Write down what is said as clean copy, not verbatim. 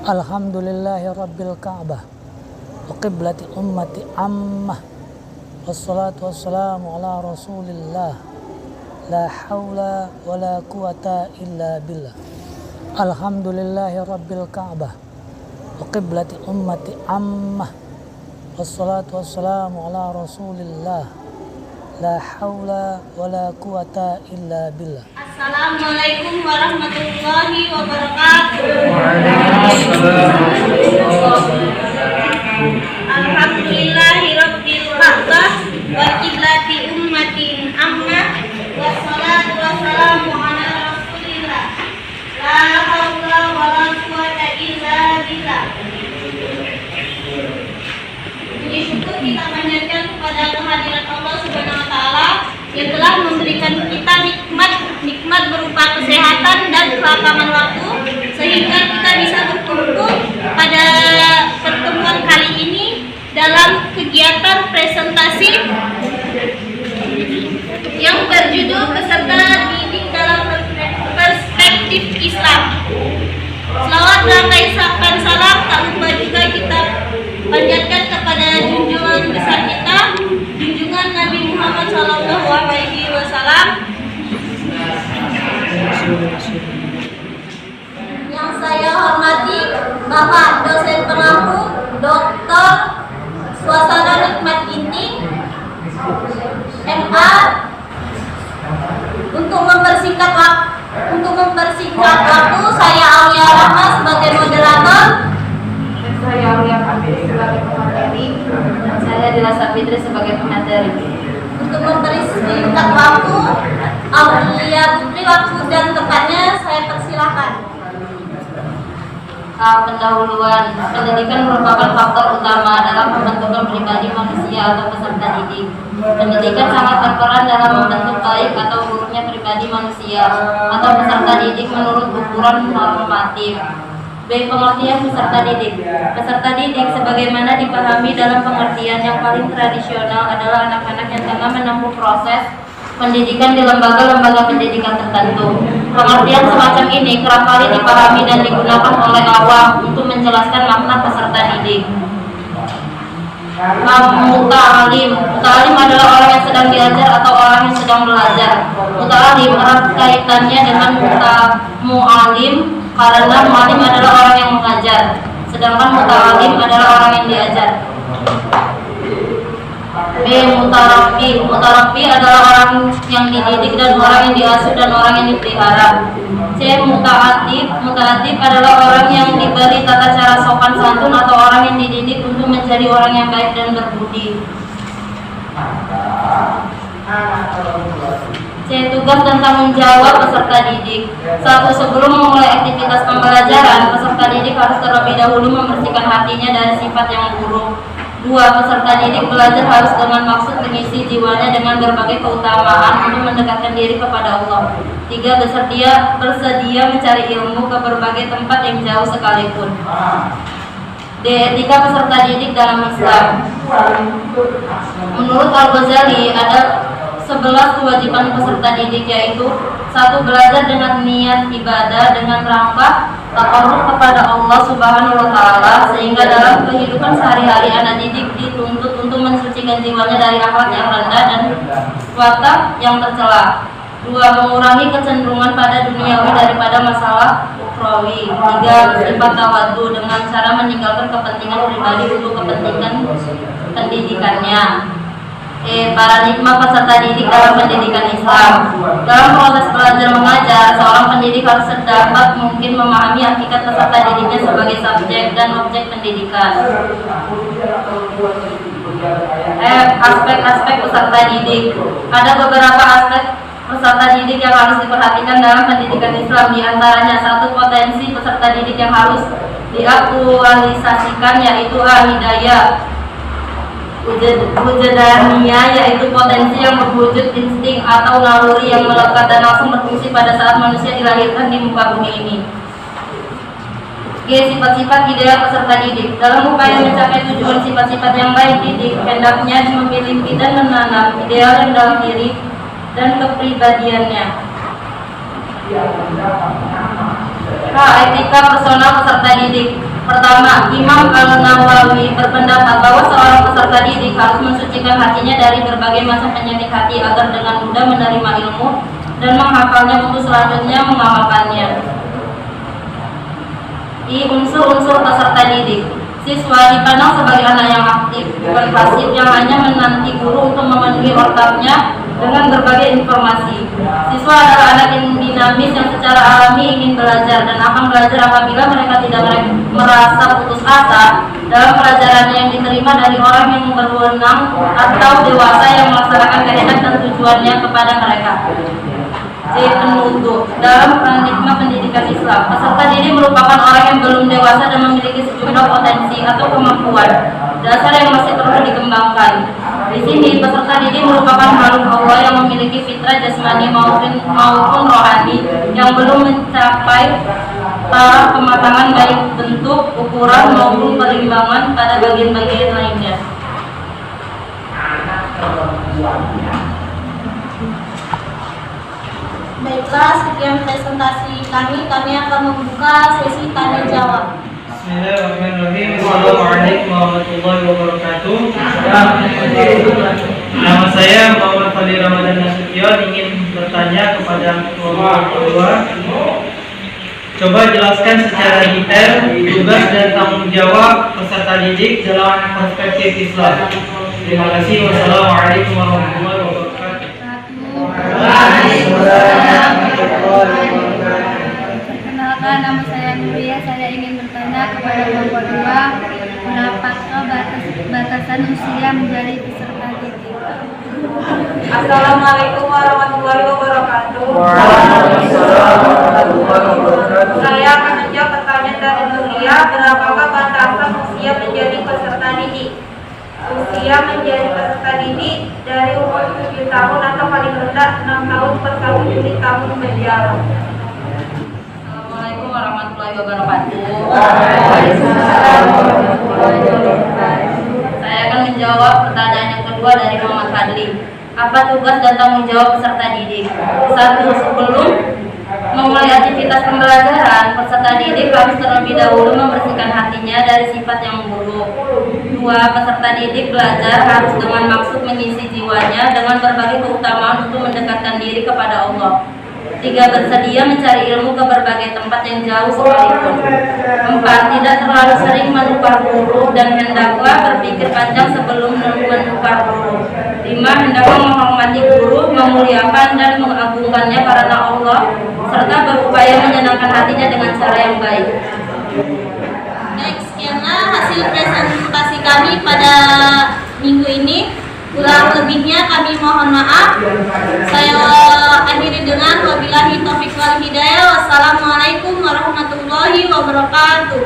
Alhamdulillahi Rabbil Ka'bah wa qiblati ummati ammah wassalatu wassalamu ala rasulillah la hawla wa la quwata illa billah. Alhamdulillahi Rabbil Ka'bah wa qiblati ummati ammah wassalatu wassalamu ala rasulillah la hawla wa la quwata illa billah. Assalamualaikum warahmatullahi wabarakatuh. Alhamdulillahi rabbil ka'bah wa qiblati ummatin ammah wassalatu wassalamu ala rasulillah la haula wa la quwata illa billah. Puji syukur kita panjatkan kepada kehadirat Allah Subhanahu wa taala yang telah memberikan kita nikmat berupa kesehatan dan kelapangan waktu sehingga kita bisa berkumpul pada pertemuan kali ini dalam kegiatan presentasi yang berjudul peserta didik dalam perspektif Islam. Selawat dan kaisakan salam tak lupa juga kita panjatkan kepada junjungan besar kita, junjungan Nabi Muhammad SAW, yang saya hormati Bapak dosen pengampu Dr. Suasana Nikmat Ginting MA. Untuk mempersingkat waktu, saya Aulia Rahma sebagai moderator, saya Aulia Fitri sebagai pemateri, dan saya Dila Sapitri sebagai pemateri. untuk mempersingkat waktu, Aulia Putri, waktu dan tempatnya saya persilahkan. Pendahuluan, pendidikan merupakan faktor utama dalam pembentukan pribadi manusia atau peserta didik. Pendidikan sangat berperan dalam membentuk baik atau buruknya pribadi manusia atau peserta didik menurut ukuran normatif. B. Pengertian peserta didik. Peserta didik sebagaimana dipahami dalam pengertian yang paling tradisional adalah anak-anak yang tengah menempuh proses pendidikan di lembaga-lembaga pendidikan tertentu. Pengertian semacam ini kerap kali dipahami dan digunakan oleh awam untuk menjelaskan makna peserta didik. Muta'alim. Muta'alim adalah orang yang sedang diajar atau orang yang sedang belajar. Muta'alim erat kaitannya dengan mu'alim karena mu'alim adalah orang yang mengajar, sedangkan muta'alim adalah orang yang diajar. B. Mutarabbi. Mutarabbi adalah orang yang dididik dan orang yang diasuh dan orang yang dipelihara. C. Muta'atib. Muta'atib adalah orang yang diberi tata cara sopan santun atau orang yang dididik untuk menjadi orang yang baik dan berbudi. C. Tugas dan tanggung jawab peserta didik. 1. Sebelum memulai aktivitas pembelajaran, peserta didik harus terlebih dahulu membersihkan hatinya dari sifat yang buruk. 2. Peserta didik belajar harus dengan maksud mengisi jiwanya dengan berbagai keutamaan untuk mendekatkan diri kepada Allah. 3. Bersedia mencari ilmu ke berbagai tempat yang jauh sekalipun. D. Etika peserta didik dalam Islam. Menurut Al-Ghazali ada 11 kewajiban peserta didik, yaitu 1. Belajar dengan niat ibadah dengan rangka takarrub kepada Allah Subhanahu wa taala, sehingga dalam kehidupan sehari-hari anak didik dituntut untuk mensucikan jiwanya dari akhlak yang rendah dan watak yang tercela. 2. Mengurangi kecenderungan pada duniawi daripada masalah ukhrawi. 3. Bersifat tawadhu dengan cara meninggalkan kepentingan pribadi untuk kepentingan pendidikannya. Paradigma peserta didik dalam pendidikan Islam. Dalam proses belajar mengajar, seorang pendidik harus sedapat mungkin memahami hakikat peserta didiknya sebagai subjek dan objek pendidikan. Aspek-aspek peserta didik. Ada beberapa aspek peserta didik yang harus diperhatikan dalam pendidikan Islam. Di antaranya 1. Potensi peserta didik yang harus diaktualisasikan, yaitu hidayah wujudaniyah, yaitu potensi yang berwujud insting atau naluri yang melekat dan langsung berfungsi pada saat manusia dilahirkan di muka bumi ini. G. Sifat-sifat ideal peserta didik. Dalam upaya mencapai tujuan sifat-sifat yang baik didik, hendaknya memiliki dan menanam ideal yang dalam diri dan kepribadiannya. Etika personal peserta didik. Pertama, Imam Al-Nawawi berpendapat bahwa seorang peserta didik harus mensucikan hatinya dari berbagai macam penyakit hati agar dengan mudah menerima ilmu dan menghafalnya untuk selanjutnya mengamalkannya. Unsur-unsur peserta didik. Siswa dipandang sebagai anak yang aktif, bukan pasif yang hanya menanti guru untuk memenuhi otaknya dengan berbagai informasi. Siswa adalah anak yang dinamis yang secara alami ingin belajar dan akan belajar apabila mereka tidak merasa putus asa dalam pelajarannya yang diterima dari orang yang berwenang atau dewasa yang melaksanakan kehendak dan tujuannya kepada mereka. Penutup dalam paradigma pendidikan Islam, peserta didik merupakan orang yang belum dewasa dan memiliki sejumlah potensi atau kemampuan dasar yang masih perlu dikembangkan. Di sini peserta didik merupakan makhluk Allah yang memiliki fitrah jasmani maupun rohani yang belum mencapai taraf kematangan baik bentuk, ukuran maupun perimbangan pada bagian-bagian lainnya. Baiklah, sekian presentasi kami. Kami akan membuka sesi tanya jawab. Bismillahirrahmanirrahim. Assalamualaikum warahmatullahi wabarakatuh. Nama saya Muhammad Fadil Ramadan Nasution, ingin bertanya kepada kedua. Coba jelaskan secara detail tugas dan tanggung jawab peserta didik dalam perspektif Islam. Terima kasih. Wassalamualaikum warahmatullahi wabarakatuh. Perkenalkan, nama saya Nuria. Saya ingin bertanya kepada kelompok 2, berapakah batasan usia menjadi peserta didik? Assalamualaikum warahmatullahi wabarakatuh. Saya akan menjawab pertanyaan dari Nuria. Berapakah batasan usia menjadi peserta didik? Usia menjadi peserta didik dari umur 7 tahun atau paling rendah 6 tahun per 1 unit tahun berjalan. Assalamualaikum warahmatullahi wabarakatuh. Saya akan menjawab pertanyaan yang kedua dari Muhammad Fadli. Apa tugas dan tanggung jawab peserta didik? 1. Sebelum memulai aktivitas pembelajaran, peserta didik harus terlebih dahulu membersihkan hatinya dari sifat yang buruk. 2. Peserta didik belajar harus dengan maksud mengisi jiwanya dengan berbagai keutamaan untuk mendekatkan diri kepada Allah. 3. Bersedia mencari ilmu ke berbagai tempat yang jauh sekalipun. 4. Tidak terlalu sering menukar guru dan hendaklah berpikir panjang sebelum menukar guru. 5. Hendaklah menghormati guru, memuliakan dan mengagungkannya karena Allah, serta berupaya menyenangkan hatinya dengan cara yang baik. Baik, sekianlah hasil presentasi kami pada minggu ini. Kurang lebihnya kami mohon maaf. Saya akhiri dengan wabillahi taufiq wal hidayah. Wassalamualaikum warahmatullahi wabarakatuh.